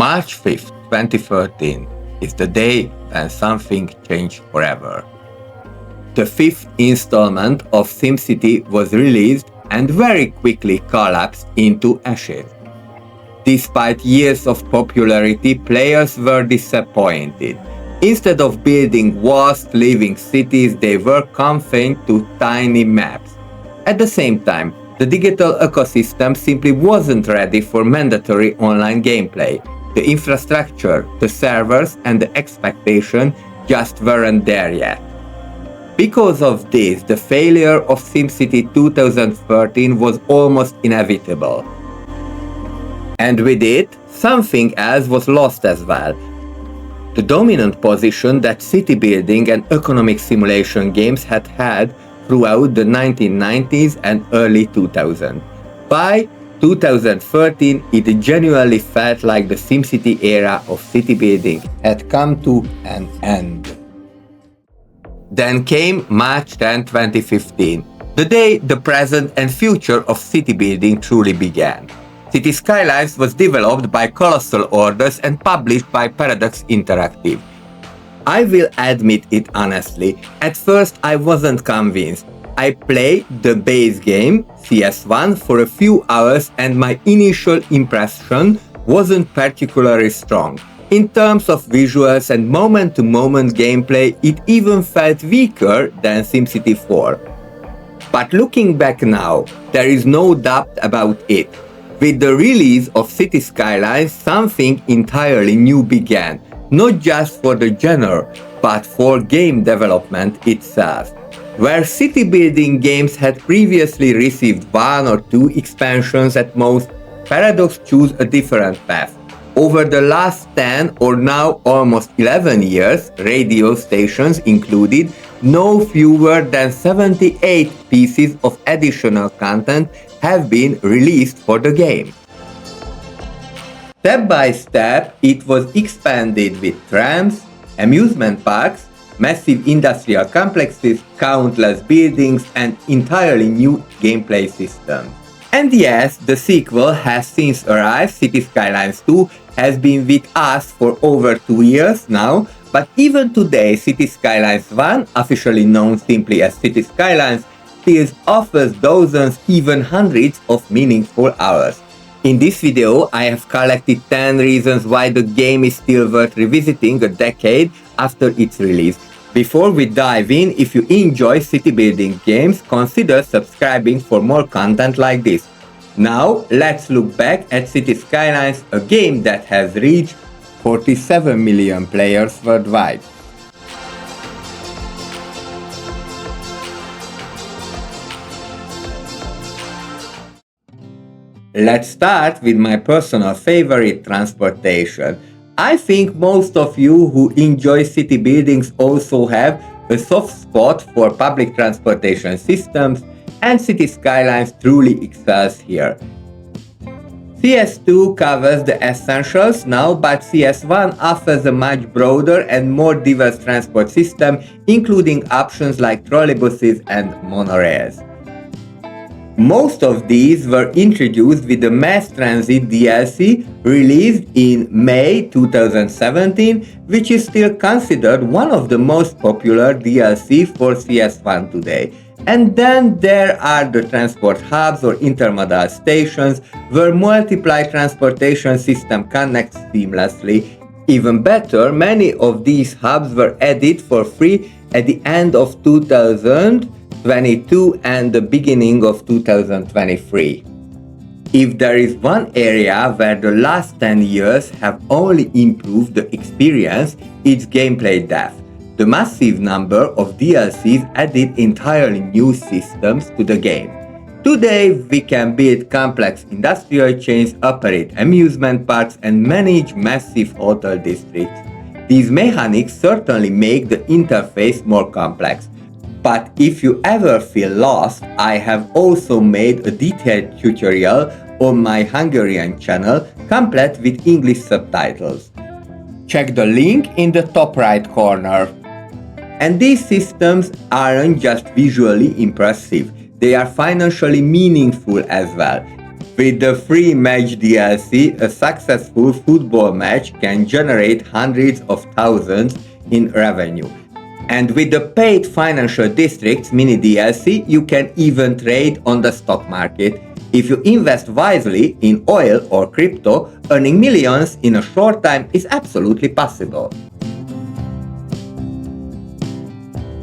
March 5th, 2013 is the day when something changed forever. The fifth installment of SimCity was released and very quickly collapsed into ashes. Despite years of popularity, players were disappointed. Instead of building vast living cities, they were confined to tiny maps. At the same time, the digital ecosystem simply wasn't ready for mandatory online gameplay. The infrastructure, the servers, and the expectation just weren't there yet. Because of this, the failure of SimCity 2013 was almost inevitable. And with it, something else was lost as well. The dominant position that city building and economic simulation games had had throughout the 1990s and early 2000s. By 2013, it genuinely felt like the SimCity era of city building had come to an end. Then came March 10, 2015, the day the present and future of city building truly began. City Skylines was developed by Colossal Orders and published by Paradox Interactive. I will admit it honestly, at first I wasn't convinced. I played the base game, CS1, for a few hours and my initial impression wasn't particularly strong. In terms of visuals and moment-to-moment gameplay, it even felt weaker than SimCity 4. But looking back now, there is no doubt about it. With the release of City Skylines, something entirely new began, not just for the genre, but for game development itself. Where city building games had previously received one or two expansions at most, Paradox chose a different path. Over the last 10 or now almost 11 years, radio stations included no fewer than 78 pieces of additional content have been released for the game. Step by step, it was expanded with trams, amusement parks, massive industrial complexes, countless buildings, and entirely new gameplay systems. And yes, the sequel has since arrived. City Skylines 2 has been with us for over 2 years now, but even today City Skylines 1, officially known simply as City Skylines, still offers dozens, even hundreds of meaningful hours. In this video, I have collected 10 reasons why the game is still worth revisiting a decade after its release. Before we dive in, if you enjoy city building games, consider subscribing for more content like this. Now, let's look back at City Skylines, a game that has reached 47 million players worldwide. Let's start with my personal favorite, transportation. I think most of you who enjoy city buildings also have a soft spot for public transportation systems, and City Skylines truly excels here. CS2 covers the essentials now, but CS1 offers a much broader and more diverse transport system, including options like trolleybuses and monorails. Most of these were introduced with the Mass Transit DLC released in May 2017, which is still considered one of the most popular DLC for CS1 today. And then there are the transport hubs or intermodal stations where multiple transportation system connects seamlessly. Even better, many of these hubs were added for free at the end of 2022 and the beginning of 2023. If there is one area where the last 10 years have only improved the experience, it's gameplay depth. The massive number of DLCs added entirely new systems to the game. Today, we can build complex industrial chains, operate amusement parks, and manage massive hotel districts. These mechanics certainly make the interface more complex. But if you ever feel lost, I have also made a detailed tutorial on my Hungarian channel, complete with English subtitles. Check the link in the top right corner. And these systems aren't just visually impressive, they are financially meaningful as well. With the free match DLC, a successful football match can generate hundreds of thousands in revenue. And with the paid Financial Districts mini DLC, you can even trade on the stock market. If you invest wisely in oil or crypto, earning millions in a short time is absolutely possible.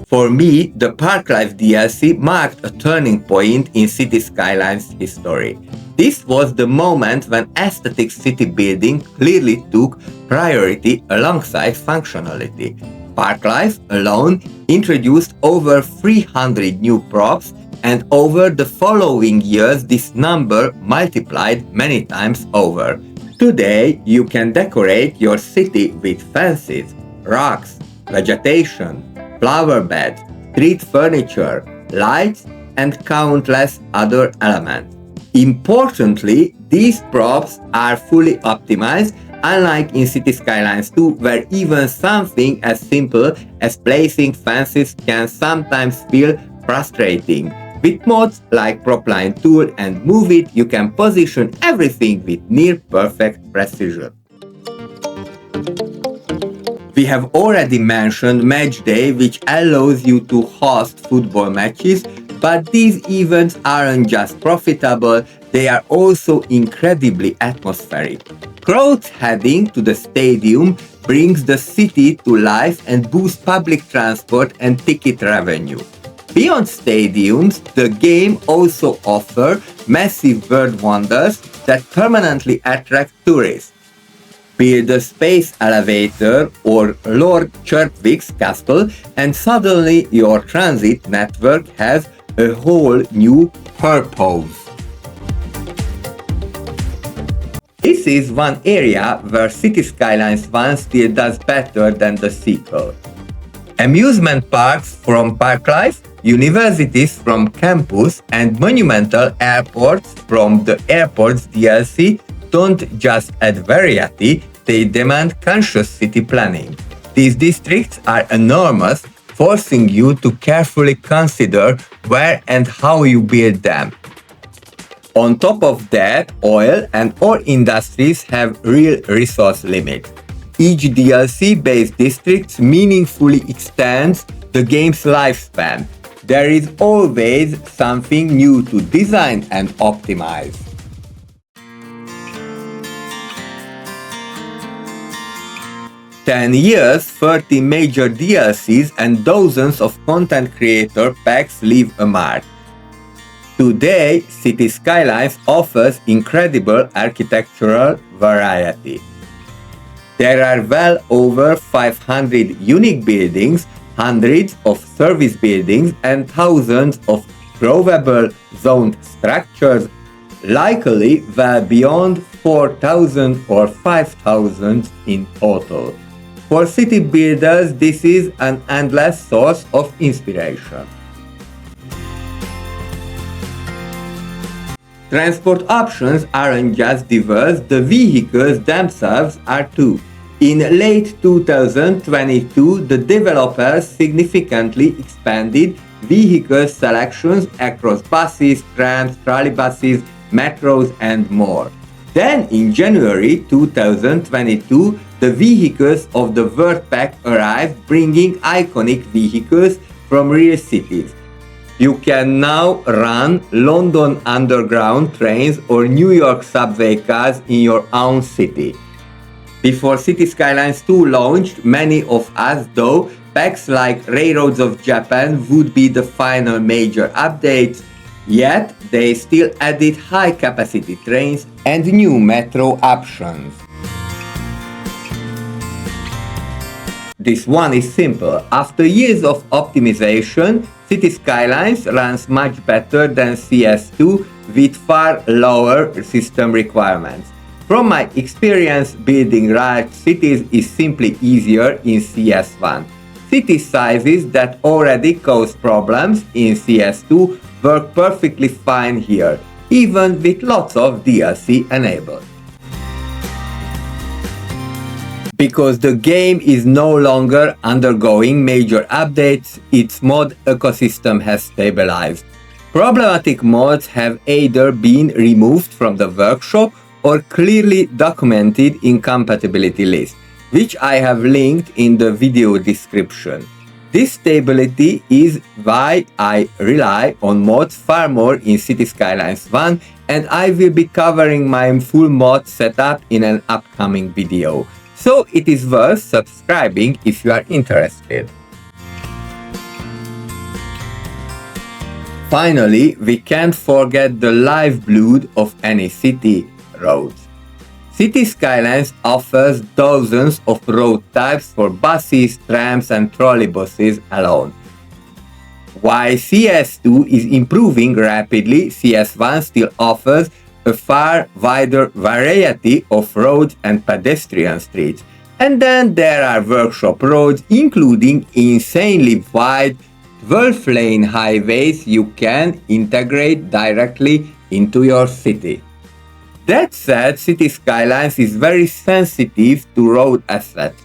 For me, the Parklife DLC marked a turning point in City Skylines history. This was the moment when aesthetic city building clearly took priority alongside functionality. Parklife alone introduced over 300 new props, and over the following years this number multiplied many times over. Today, you can decorate your city with fences, rocks, vegetation, flower beds, street furniture, lights, and countless other elements. Importantly, these props are fully optimized, unlike in City Skylines 2, where even something as simple as placing fences can sometimes feel frustrating. With mods like Propline Tool and Move It, you can position everything with near-perfect precision. We have already mentioned Match Day, which allows you to host football matches, but these events aren't just profitable, they are also incredibly atmospheric. Crowds heading to the stadium brings the city to life and boosts public transport and ticket revenue. Beyond stadiums, the game also offers massive world wonders that permanently attract tourists. Build a space elevator or Lord Chirpwick's castle, and suddenly your transit network has a whole new purpose. This is one area where City Skylines 1 still does better than the sequel. Amusement parks from Parklife, universities from Campus, and monumental airports from the Airports DLC don't just add variety, they demand conscious city planning. These districts are enormous, forcing you to carefully consider where and how you build them. On top of that, oil and ore industries have real resource limits. Each DLC-based district meaningfully extends the game's lifespan. There is always something new to design and optimize. "10 years, 30 major DLCs, and dozens of content creator packs leave a mark. Today, City Skylines offers incredible architectural variety. There are well over 500 unique buildings, hundreds of service buildings, and thousands of growable zoned structures, likely well beyond 4,000 or 5,000 in total. For city builders, this is an endless source of inspiration. Transport options aren't just diverse, the vehicles themselves are too. In late 2022, the developers significantly expanded vehicle selections across buses, trams, trolleybuses, metros, and more. Then, in January 2022, the vehicles of the World Pack arrived, bringing iconic vehicles from real cities. You can now run London Underground trains or New York subway cars in your own city. Before City Skylines 2 launched, many of us thought packs like Railroads of Japan would be the final major updates, yet they still added high-capacity trains and new metro options. This one is simple. After years of optimization, City Skylines runs much better than CS2 with far lower system requirements. From my experience, building large cities is simply easier in CS1. City sizes that already cause problems in CS2 work perfectly fine here, even with lots of DLC enabled. Because the game is no longer undergoing major updates, its mod ecosystem has stabilized. Problematic mods have either been removed from the workshop or clearly documented in compatibility list, which I have linked in the video description. This stability is why I rely on mods far more in City Skylines 1, and I will be covering my full mod setup in an upcoming video. So it is worth subscribing if you are interested. Finally, we can't forget the lifeblood of any city: roads. City Skylines offers dozens of road types for buses, trams and trolleybuses alone. While CS2 is improving rapidly, CS1 still offers a far wider variety of roads and pedestrian streets. And then there are workshop roads, including insanely wide 12-lane highways you can integrate directly into your city. That said, City Skylines is very sensitive to road assets.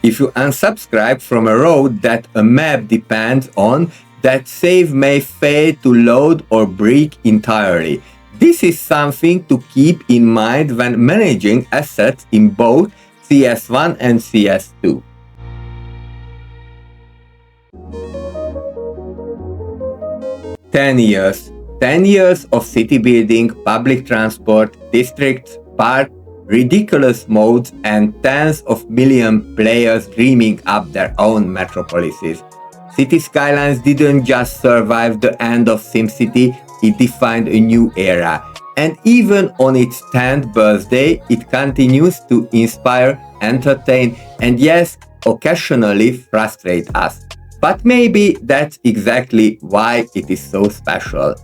If you unsubscribe from a road that a map depends on, that save may fail to load or break entirely. This is something to keep in mind when managing assets in both CS1 and CS2. Ten years of city building, public transport, districts, parks, ridiculous modes, and tens of million players dreaming up their own metropolises. City Skylines didn't just survive the end of SimCity, it defined a new era. And even on its 10th birthday, it continues to inspire, entertain, and yes, occasionally frustrate us. But maybe that's exactly why it is so special.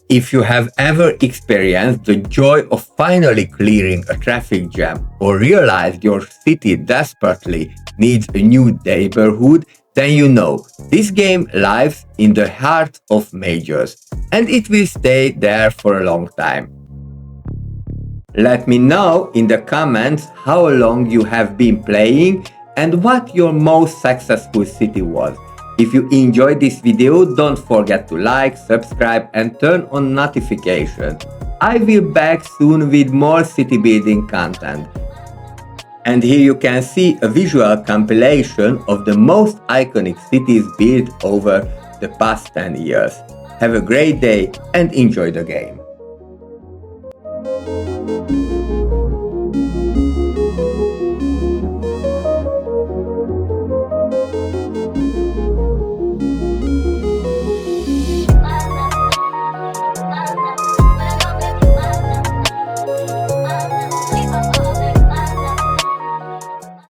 If you have ever experienced the joy of finally clearing a traffic jam or realized your city desperately needs a new neighborhood, then you know this game lives in the heart of majors, and it will stay there for a long time. Let me know in the comments how long you have been playing and what your most successful city was. If you enjoyed this video, don't forget to like, subscribe and turn on notifications. I will be back soon with more city building content. And here you can see a visual compilation of the most iconic cities built over the past 10 years. Have a great day and enjoy the game.